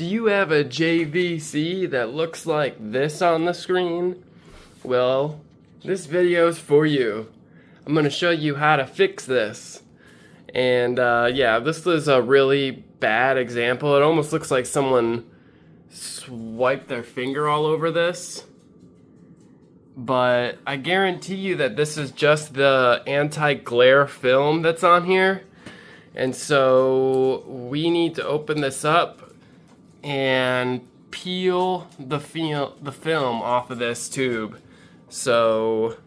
Do you have a JVC that looks like this on the screen? Well, this video's for you. I'm gonna show you how to fix this. And yeah, this is a really bad example. It almost looks like someone swiped their finger all over this. But I guarantee you that this is just the anti-glare film that's on here. And so we need to open this up and peel the film off of this tube. So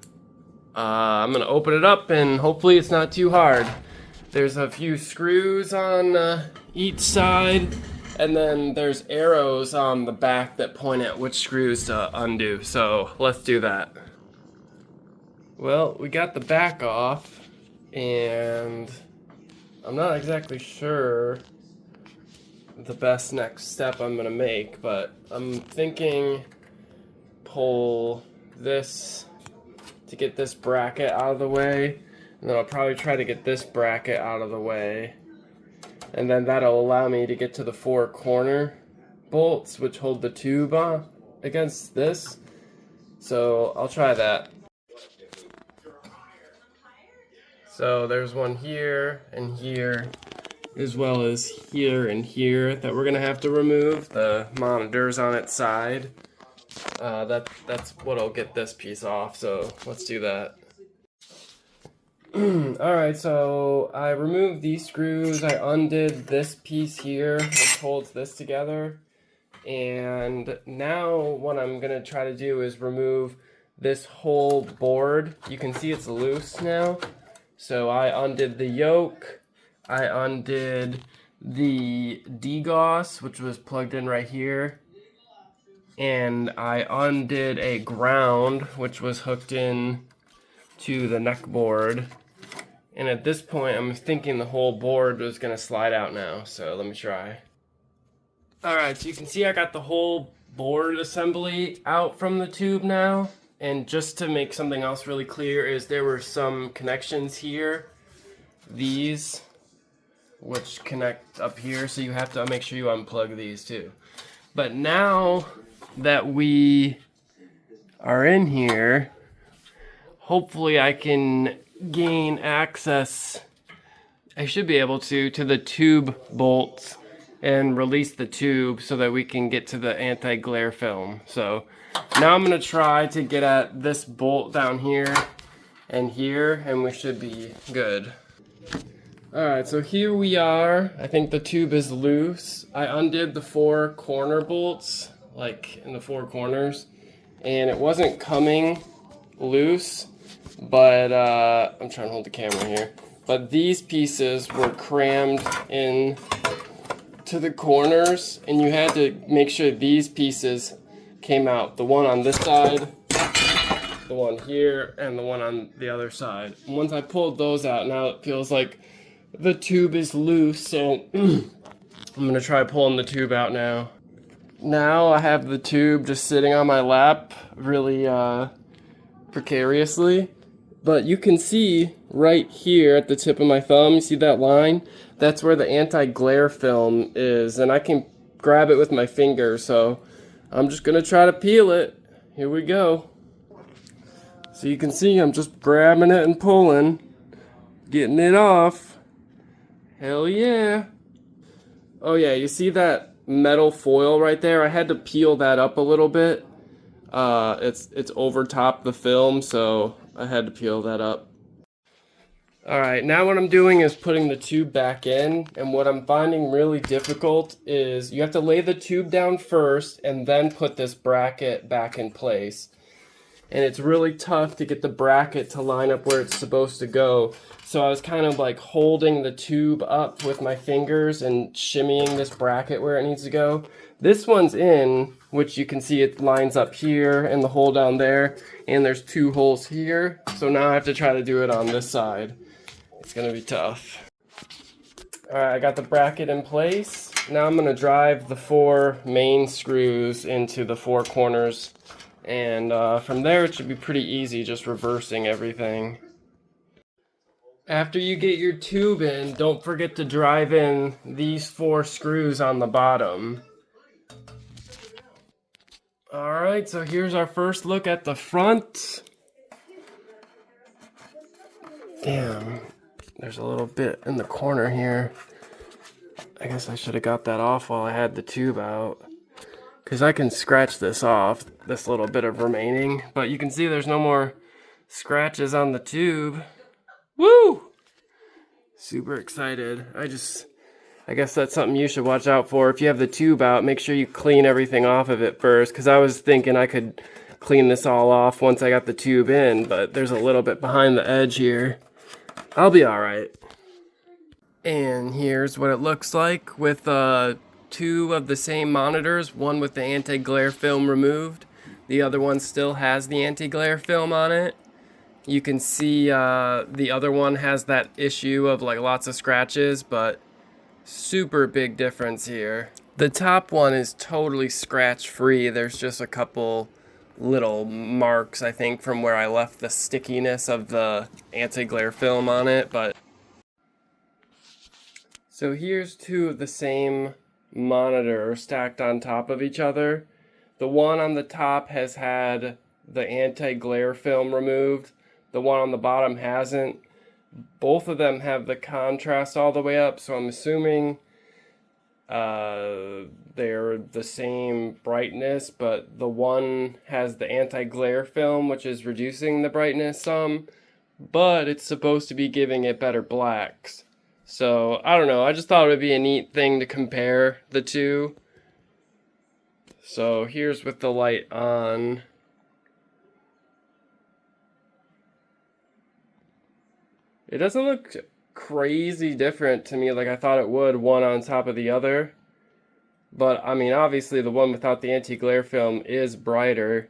I'm gonna open it up and hopefully it's not too hard. There's a few screws on each side, and then there's arrows on the back that point at which screws to undo. So let's do that. Well, we got the back off, and I'm not exactly sure the best next step I'm gonna make, but I'm thinking pull this to get this bracket out of the way, and then I'll probably try to get this bracket out of the way, and then that'll allow me to get to the 4 corner bolts which hold the tube on against this. So I'll try that. So there's one here and here, as well as here and here, that we're gonna have to remove. The monitor's on its side. That's what'll get this piece off, so let's do that. Alright, so I removed these screws, I undid this piece here, which holds this together, and now what I'm gonna try to do is remove this whole board. You can see it's loose now, so I undid the yoke, I undid the DGOS, which was plugged in right here, and I undid a ground, which was hooked in to the neck board. And at this point, I'm thinking the whole board was gonna slide out now, so let me try. Alright, so you can see I got the whole board assembly out from the tube now. And just to make something else really clear is there were some connections here. These, which connect up here, so you have to make sure you unplug these too. But now that we are in here, hopefully I can gain access, I should be able to the tube bolts and release the tube so that we can get to the anti-glare film. So now I'm gonna try to get at this bolt down here, and we should be good. Alright, so here we are. I think the tube is loose. I undid the 4 corner bolts, like in the 4 corners, and it wasn't coming loose, but I'm trying to hold the camera here. But these pieces were crammed in to the corners, and you had to make sure these pieces came out. The one on this side, the one here, and the one on the other side. And once I pulled those out, now it feels like the tube is loose, so I'm gonna try pulling the tube out now. Now I have the tube just sitting on my lap really precariously, but you can see right here at the tip of my thumb, you see that line? That's where the anti-glare film is, and I can grab it with my finger, so I'm just gonna try to peel it. Here we go. So you can see I'm just grabbing it and pulling, getting it off. Hell yeah. Oh yeah, you see that metal foil right there? I had to peel that up a little bit. It's over top the film, so I had to peel that up. Alright, now what I'm doing is putting the tube back in, and what I'm finding really difficult is you have to lay the tube down first and then put this bracket back in place. And it's really tough to get the bracket to line up where it's supposed to go. So I was kind of like holding the tube up with my fingers and shimmying this bracket where it needs to go. This one's in, which you can see it lines up here and the hole down there, and there's 2 holes here. So now I have to try to do it on this side. It's gonna be tough. Alright, I got the bracket in place. Now I'm gonna drive the 4 main screws into the 4 corners, and from there it should be pretty easy just reversing everything. After you get your tube in, don't forget to drive in these 4 screws on the bottom. Alright, so here's our first look at the front. Damn, there's a little bit in the corner here. I guess I should have got that off while I had the tube out, because I can scratch this off, this little bit of remaining, but you can see there's no more scratches on the tube. Woo! Super excited. I guess that's something you should watch out for. If you have the tube out, make sure you clean everything off of it first, because I was thinking I could clean this all off once I got the tube in, but there's a little bit behind the edge here. I'll be alright. And here's what it looks like with two of the same monitors, one with the anti-glare film removed. The other one still has the anti-glare film on it. You can see the other one has that issue of like lots of scratches, but super big difference here. The top one is totally scratch free. There's just a couple little marks, I think, from where I left the stickiness of the anti-glare film on it, but so here's two of the same monitor stacked on top of each other. The one on the top has had the anti-glare film removed. The one on the bottom hasn't. Both of them have the contrast all the way up, so I'm assuming they're the same brightness, but the one has the anti-glare film, which is reducing the brightness some, but it's supposed to be giving it better blacks. So, I don't know, I just thought it would be a neat thing to compare the two. So, here's with the light on. It doesn't look crazy different to me like I thought it would, one on top of the other. But, I mean, obviously the one without the anti-glare film is brighter,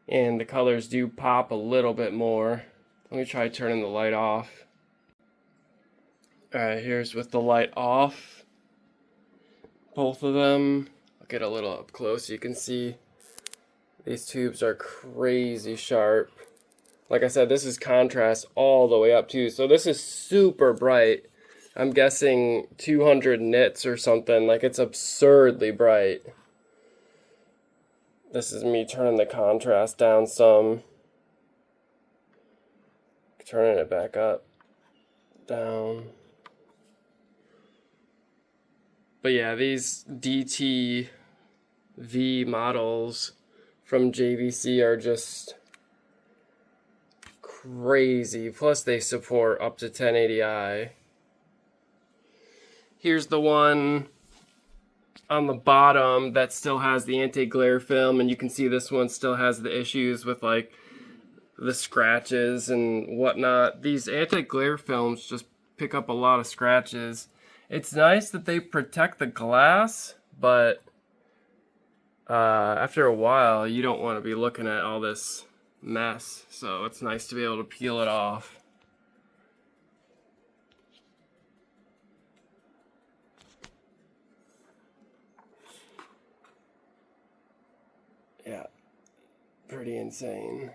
and the colors do pop a little bit more. Let me try turning the light off. Alright, here's with the light off. Both of them. I'll get a little up close so you can see. These tubes are crazy sharp. Like I said, this is contrast all the way up too. So this is super bright. I'm guessing 200 nits or something. Like, it's absurdly bright. This is me turning the contrast down some. Turning it back up. Down. But yeah, these DT-V models from JVC are just crazy. Plus they support up to 1080i. Here's the one on the bottom that still has the anti-glare film, and you can see this one still has the issues with like the scratches and whatnot. These anti-glare films just pick up a lot of scratches. It's nice that they protect the glass, but after a while you don't want to be looking at all this mess, so it's nice to be able to peel it off. Yeah, pretty insane.